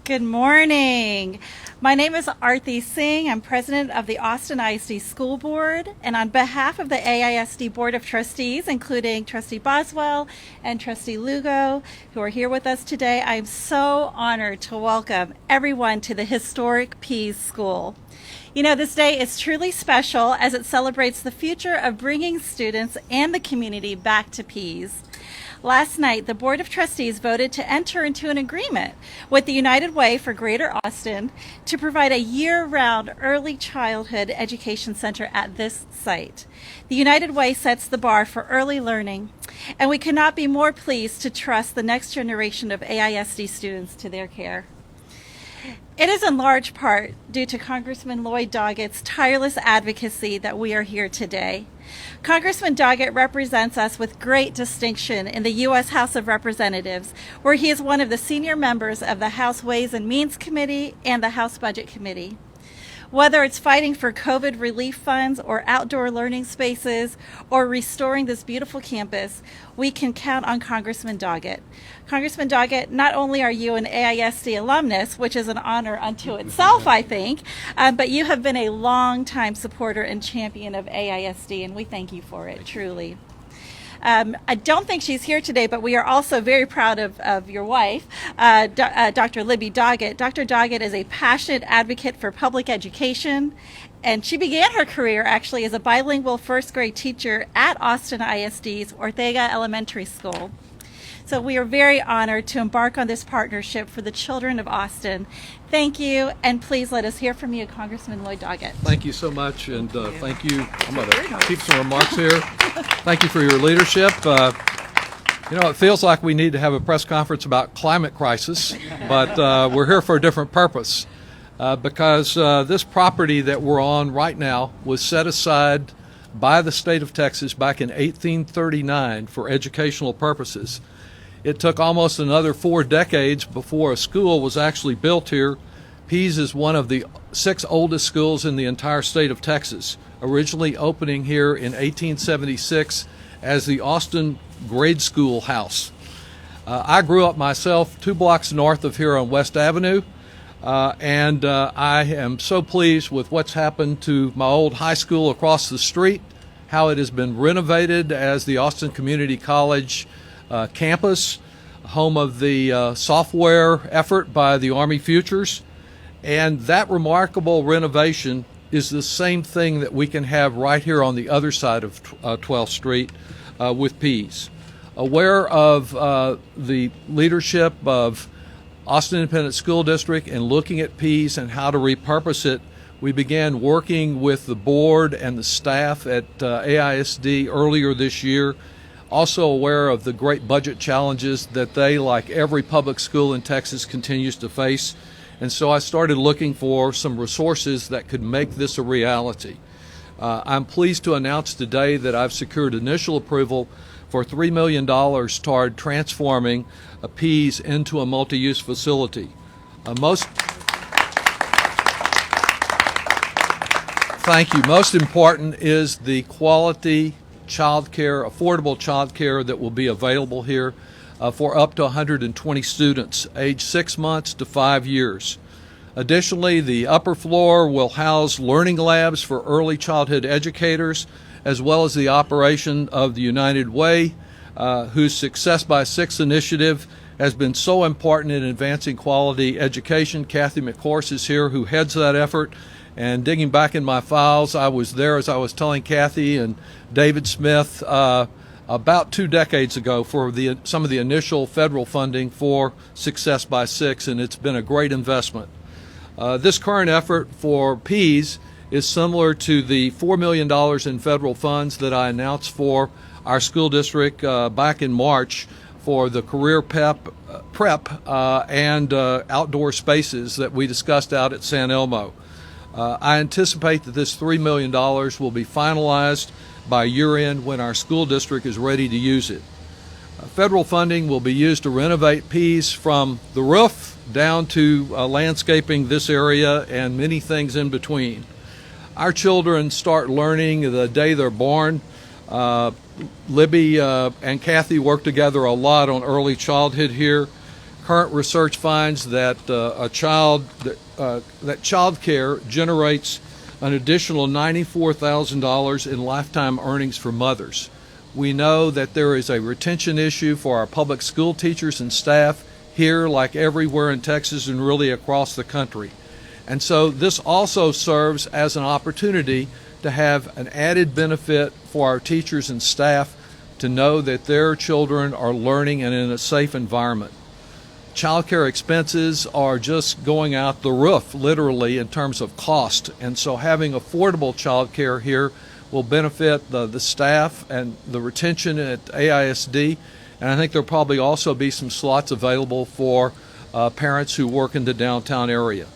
Good morning. My name is Arthi Singh. I'm president of the Austin ISD School Board, and on behalf of the AISD Board of Trustees, including Trustee Boswell and Trustee Lugo, who are here with us today, I'm so honored to welcome everyone to the historic Pease School. You know, this day is truly special as it celebrates the future of bringing students and the community back to Pease. Last night, the Board of Trustees voted to enter into an agreement with the United Way for Greater Austin to provide a year-round early childhood education center at this site. The United Way sets the bar for early learning, and we could not be more pleased to trust the next generation of AISD students to their care. It is in large part due to Congressman Lloyd Doggett's tireless advocacy that we are here today. Congressman Doggett represents us with great distinction in the U.S. House of Representatives, where he is one of the senior members of the House Ways and Means Committee and the House Budget Committee. Whether it's fighting for COVID relief funds or outdoor learning spaces or restoring this beautiful campus, we can count on Congressman Doggett. Congressman Doggett, not only are you an AISD alumnus, which is an honor unto itself, I think, but you have been a long-time supporter and champion of AISD, and we thank you for it, truly. I don't think she's here today, but we are also very proud of your wife, Dr. Libby Doggett. Dr. Doggett is a passionate advocate for public education, and she began her career actually as a bilingual first grade teacher at Austin ISD's Ortega Elementary School. So we are very honored to embark on this partnership for the children of Austin. Thank you, and please let us hear from you, Congressman Lloyd Doggett. Thank you so much, and thank you. I'm going to keep some remarks here. Thank you for your leadership. You know, it feels like we need to have a press conference about climate crisis, but we're here for a different purpose because this property that we're on right now was set aside by the state of Texas back in 1839 for educational purposes. It took almost another 4 decades before a school was actually built here. Pease is one of the 6 oldest schools in the entire state of Texas, originally opening here in 1876 as the Austin Grade School House. I grew up myself 2 blocks north of here on West Avenue, and I am so pleased with what's happened to my old high school across the street, how it has been renovated as the Austin Community College campus, home of the software effort by the Army Futures. And that remarkable renovation is the same thing that we can have right here on the other side of 12th Street with Pease. Aware of the leadership of Austin Independent School District and looking at Pease and how to repurpose it, we began working with the board and the staff at AISD earlier this year. Also aware of the great budget challenges that they, like every public school in Texas, continues to face. And so I started looking for some resources that could make this a reality. I'm pleased to announce today that I've secured initial approval for $3 million toward transforming Pease into a multi-use facility. Thank you. Most important is the quality childcare, affordable childcare that will be available here for up to 120 students, aged 6 months to 5 years. Additionally, the upper floor will house learning labs for early childhood educators, as well as the operation of the United Way, whose Success by 6 initiative has been so important in advancing quality education. Kathy McCourse is here, who heads that effort. And digging back in my files, I was there, as I was telling Kathy and David Smith, about 2 decades ago for some of the initial federal funding for Success by 6, and it's been a great investment. This current effort for Pease is similar to the $4 million in federal funds that I announced for our school district back in March for the career prep and outdoor spaces that we discussed out at San Elmo. I anticipate that this $3 million will be finalized by year-end when our school district is ready to use it. Federal funding will be used to renovate Pease from the roof down to landscaping this area and many things in between. Our children start learning the day they're born. Libby and Kathy work together a lot on early childhood here. Current research finds that that child care generates an additional $94,000 in lifetime earnings for mothers. We know that there is a retention issue for our public school teachers and staff here, like everywhere in Texas and really across the country. And so this also serves as an opportunity to have an added benefit for our teachers and staff to know that their children are learning and in a safe environment. Child care expenses are just going out the roof, literally, in terms of cost. And so having affordable child care here will benefit the staff and the retention at AISD. And I think there'll probably also be some slots available for parents who work in the downtown area.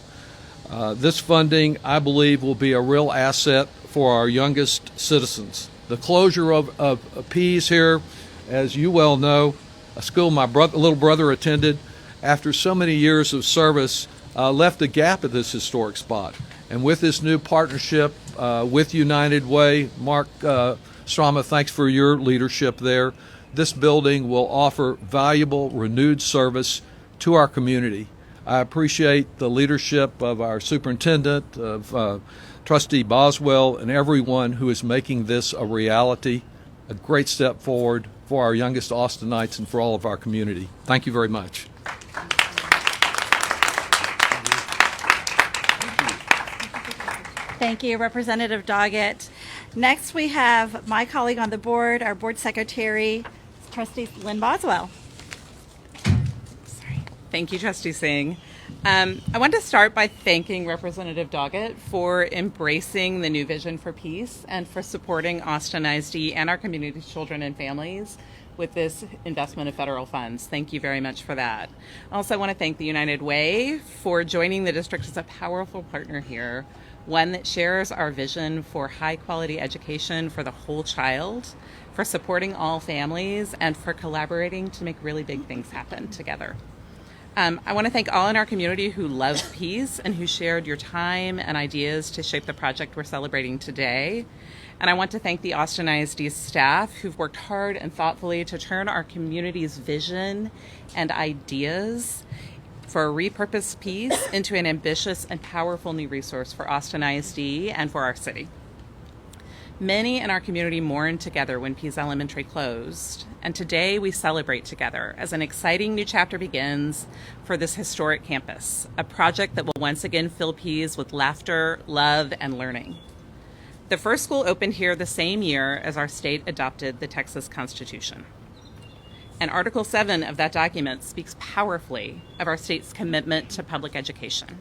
This funding, I believe, will be a real asset for our youngest citizens. The closure of Pease here, as you well know, a school my little brother attended, after so many years of service, left a gap at this historic spot. And with this new partnership with United Way, Mark Strama, thanks for your leadership there. This building will offer valuable, renewed service to our community. I appreciate the leadership of our superintendent, of Trustee Boswell, and everyone who is making this a reality, a great step forward for our youngest Austinites and for all of our community. Thank you very much. Thank you, Representative Doggett. Next, we have my colleague on the board, our board secretary, Trustee Lynn Boswell. Sorry. Thank you, Trustee Singh. I want to start by thanking Representative Doggett for embracing the new vision for peace and for supporting Austin ISD and our community's children and families with this investment of federal funds. Thank you very much for that. I also want to thank the United Way for joining the district as a powerful partner here, one that shares our vision for high quality education for the whole child, for supporting all families, and for collaborating to make really big things happen together. I want to thank all in our community who love peace and who shared your time and ideas to shape the project we're celebrating today. And I want to thank the Austin ISD staff who've worked hard and thoughtfully to turn our community's vision and ideas for a repurposed peace into an ambitious and powerful new resource for Austin ISD and for our city. Many in our community mourned together when Pease Elementary closed, and today we celebrate together as an exciting new chapter begins for this historic campus, a project that will once again fill Pease with laughter, love, and learning. The first school opened here the same year as our state adopted the Texas Constitution. And Article 7 of that document speaks powerfully of our state's commitment to public education.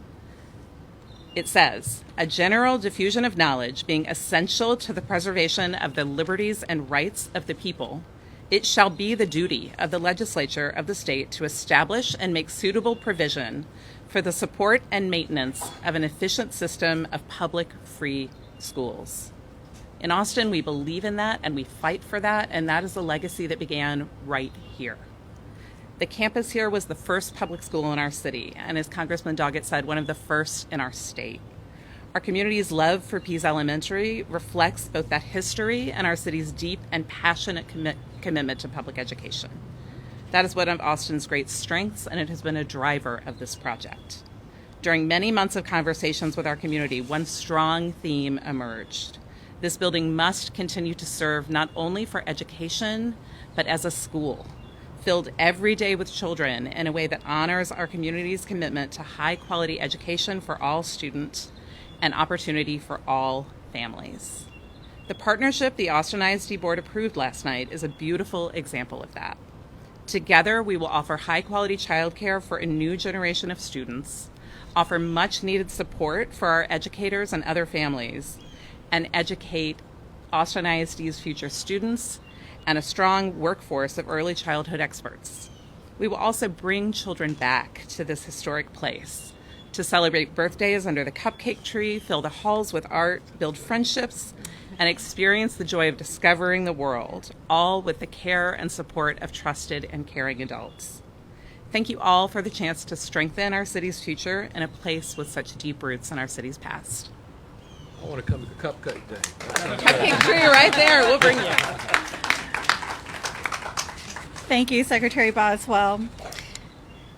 It says, a general diffusion of knowledge being essential to the preservation of the liberties and rights of the people, it shall be the duty of the legislature of the state to establish and make suitable provision for the support and maintenance of an efficient system of public free schools. In Austin, we believe in that and we fight for that, and that is a legacy that began right here. The campus here was the first public school in our city, and as Congressman Doggett said, one of the first in our state. Our community's love for Pease Elementary reflects both that history and our city's deep and passionate commitment to public education. That is one of Austin's great strengths, and it has been a driver of this project. During many months of conversations with our community, one strong theme emerged. This building must continue to serve not only for education, but as a school, filled every day with children in a way that honors our community's commitment to high quality education for all students and opportunity for all families. The partnership the Austin ISD Board approved last night is a beautiful example of that. Together, we will offer high quality childcare for a new generation of students, offer much needed support for our educators and other families, and educate Austin ISD's future students and a strong workforce of early childhood experts. We will also bring children back to this historic place to celebrate birthdays under the cupcake tree, fill the halls with art, build friendships, and experience the joy of discovering the world, all with the care and support of trusted and caring adults. Thank you all for the chance to strengthen our city's future in a place with such deep roots in our city's past. I want to come to the cupcake day. Cupcake tree right there, we'll bring you. Thank you, Secretary Boswell.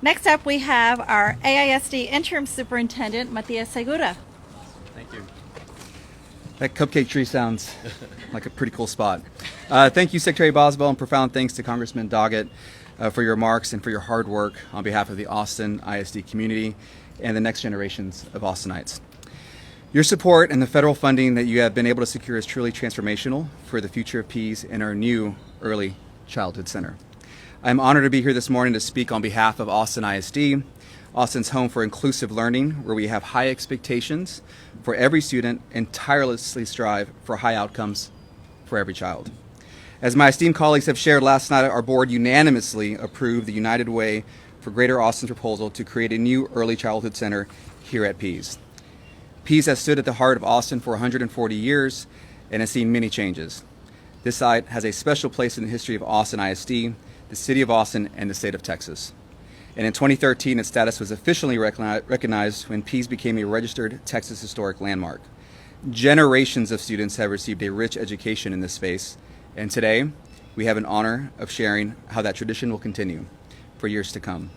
Next up, we have our AISD Interim Superintendent, Matias Segura. Thank you. That cupcake tree sounds like a pretty cool spot. Thank you, Secretary Boswell, and profound thanks to Congressman Doggett for your remarks and for your hard work on behalf of the Austin ISD community and the next generations of Austinites. Your support and the federal funding that you have been able to secure is truly transformational for the future of Pease and our new Early Childhood Center. I'm honored to be here this morning to speak on behalf of Austin ISD, Austin's home for inclusive learning, where we have high expectations for every student and tirelessly strive for high outcomes for every child. As my esteemed colleagues have shared last night, our board unanimously approved the United Way for Greater Austin's proposal to create a new early childhood center here at Pease. Pease has stood at the heart of Austin for 140 years and has seen many changes. This site has a special place in the history of Austin ISD, the city of Austin, and the state of Texas. And in 2013, its status was officially recognized when Pease became a registered Texas Historic Landmark. Generations of students have received a rich education in this space, and today we have an honor of sharing how that tradition will continue for years to come.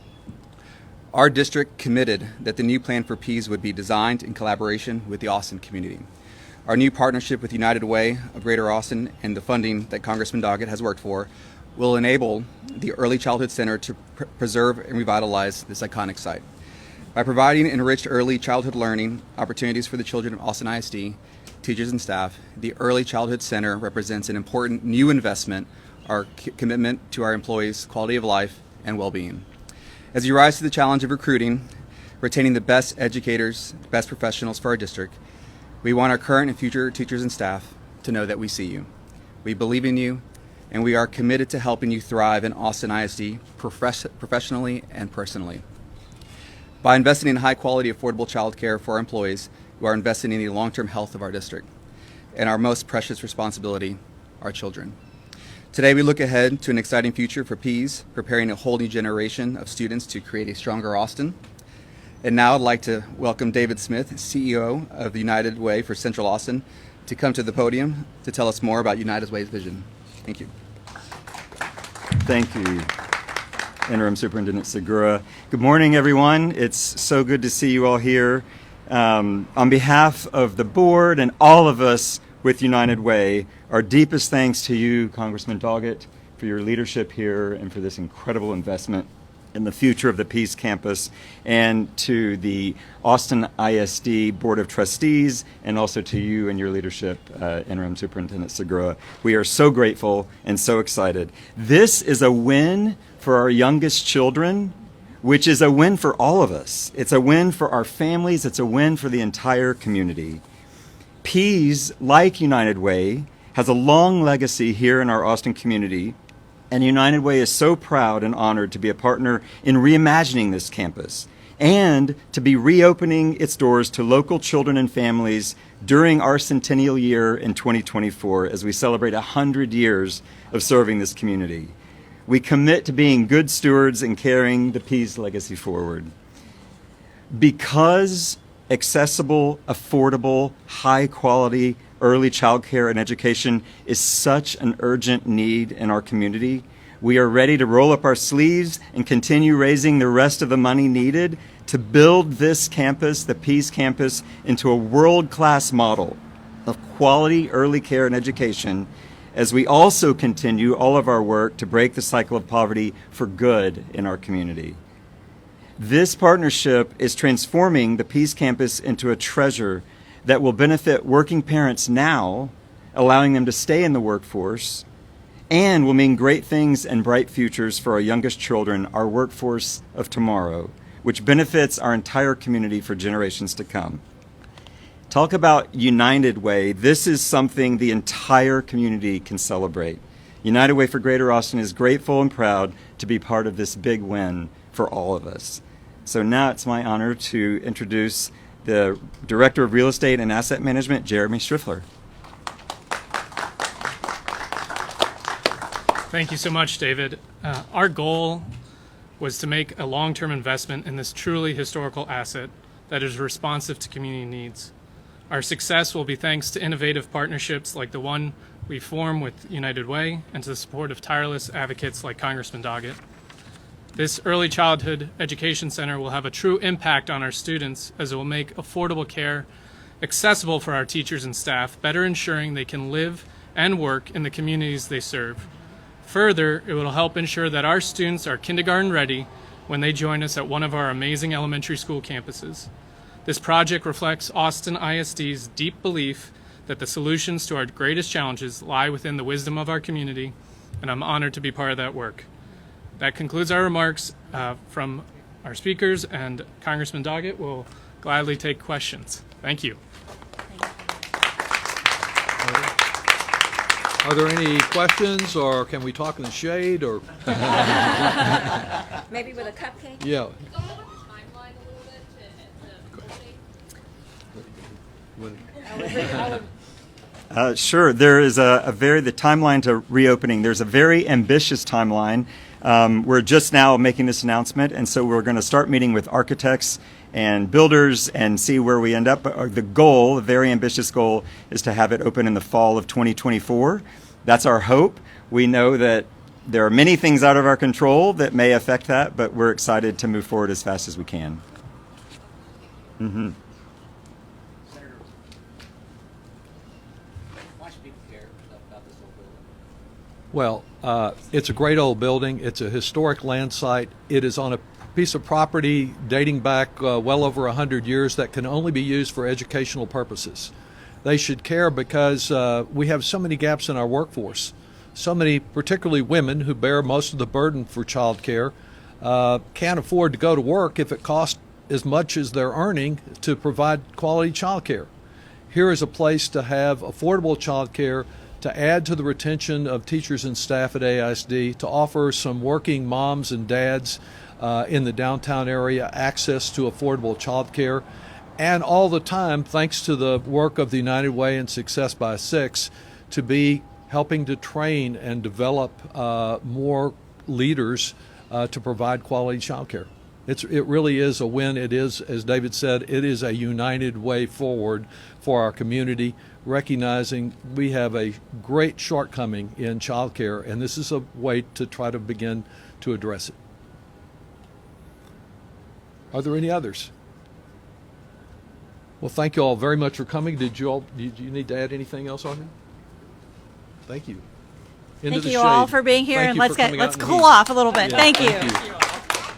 Our district committed that the new plan for Pease would be designed in collaboration with the Austin community. Our new partnership with United Way of Greater Austin and the funding that Congressman Doggett has worked for will enable the Early Childhood Center to preserve and revitalize this iconic site. By providing enriched early childhood learning opportunities for the children of Austin ISD, teachers and staff, the Early Childhood Center represents an important new investment, our commitment to our employees' quality of life and well-being. As you rise to the challenge of recruiting, retaining the best educators, best professionals for our district, we want our current and future teachers and staff to know that we see you. We believe in you, and we are committed to helping you thrive in Austin ISD professionally and personally. By investing in high-quality, affordable childcare for our employees, we are investing in the long-term health of our district and our most precious responsibility, our children. Today, we look ahead to an exciting future for Pease, preparing a whole new generation of students to create a stronger Austin. And now I'd like to welcome David Smith, CEO of the United Way for Central Austin, to come to the podium to tell us more about United Way's vision. Thank you. Thank you, Interim Superintendent Segura. Good morning, everyone. It's so good to see you all here. On behalf of the board and all of us with United Way, our deepest thanks to you, Congressman Doggett, for your leadership here and for this incredible investment in the future of the Pease campus, and to the Austin ISD Board of Trustees, and also to you and your leadership, Interim Superintendent Segura. We are so grateful and so excited. This is a win for our youngest children, which is a win for all of us. It's a win for our families. It's a win for the entire community. Pease, like United Way, has a long legacy here in our Austin community, and United Way is so proud and honored to be a partner in reimagining this campus and to be reopening its doors to local children and families during our centennial year in 2024 as we celebrate 100 years of serving this community. We commit to being good stewards and carrying the Pease legacy forward. Because accessible, affordable, high-quality early child care and education is such an urgent need in our community, we are ready to roll up our sleeves and continue raising the rest of the money needed to build this campus, the Pease campus, into a world-class model of quality early care and education, as we also continue all of our work to break the cycle of poverty for good in our community. This partnership is transforming the Pease campus into a treasure that will benefit working parents now, allowing them to stay in the workforce, and will mean great things and bright futures for our youngest children, our workforce of tomorrow, which benefits our entire community for generations to come. Talk about United Way. This is something the entire community can celebrate. United Way for Greater Austin is grateful and proud to be part of this big win for all of us. So now it's my honor to introduce the Director of Real Estate and Asset Management, Jeremy Striffler. Thank you so much, David. Our goal was to make a long-term investment in this truly historical asset that is responsive to community needs. Our success will be thanks to innovative partnerships like the one we form with United Way and to the support of tireless advocates like Congressman Doggett. This early childhood education center will have a true impact on our students as it will make affordable care accessible for our teachers and staff, better ensuring they can live and work in the communities they serve. Further, it will help ensure that our students are kindergarten ready when they join us at one of our amazing elementary school campuses. This project reflects Austin ISD's deep belief that the solutions to our greatest challenges lie within the wisdom of our community, and I'm honored to be part of that work. That concludes our remarks from our speakers, and Congressman Doggett will gladly take questions. Thank you. Are there any questions, or can we talk in the shade, or? Maybe with a cupcake? Yeah. Sure. There is the timeline to reopening. There's a very ambitious timeline. We're just now making this announcement, and so we're going to start meeting with architects and builders and see where we end up. But the goal, the very ambitious goal, is to have it open in the fall of 2024. That's our hope. We know that there are many things out of our control that may affect that, but we're excited to move forward as fast as we can. Mm-hmm. Well, it's a great old building. It's a historic land site. It is on a piece of property dating back well over 100 years that can only be used for educational purposes. They should care because we have so many gaps in our workforce. So many, particularly women, who bear most of the burden for child care, can't afford to go to work if it costs as much as they're earning to provide quality child care. Here is a place to have affordable child care, to add to the retention of teachers and staff at AISD, to offer some working moms and dads in the downtown area access to affordable child care, and all the time, thanks to the work of the United Way and Success by Six, to be helping to train and develop more leaders to provide quality child care. It really is a win. It is, as David said, it is a united way forward for our community, recognizing we have a great shortcoming in child care, and this is a way to try to begin to address it. Are there any others? Well, thank you all very much for coming. Did you need to add anything else on here? Thank you. Thank you all for being here, Thank and you let's for coming out let's in the cool heat. off a little bit. Yeah, Thank thank you. you.